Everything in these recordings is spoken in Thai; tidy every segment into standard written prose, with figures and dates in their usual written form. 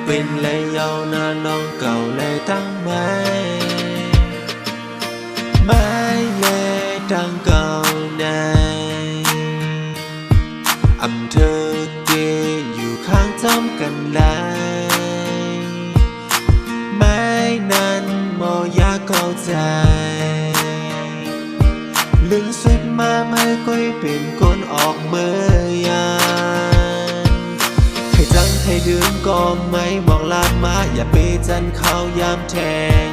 Bên lấy nhau na non cầu lệ tăng mây mãi lệ trăng cầu nàyเธอเกอยู่ข้างจ้องกันเลยไม่นั้นมอยากเข้าใจลึงสุดมาไม่ค่อยเป็นคนออกเมื่อยานให้จังให้ดื่มก็ไม่บอกลาดมาอย่าไปจันเข้ายามแทง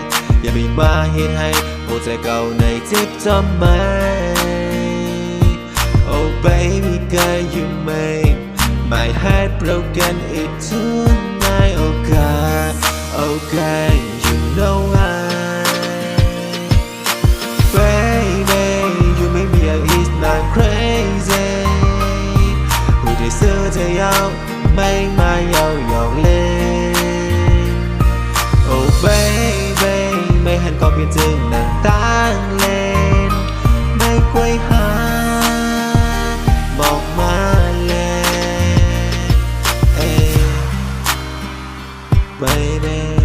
อย่าไปมาเหตุให้หัวใจเก่าในเจ็บจำไหมOh baby girl you make my heart broken it tonight Oh God oh God you know why Baby you make me it's not crazy ผู้ที่ซื้อเธอยาวไม่มาเยาหยอกเล่น Oh baby ไม่หันก็เปลี่ยนจึงนั่งตั้งเล่นไม่ค่อยหาบอกมาเลยbaby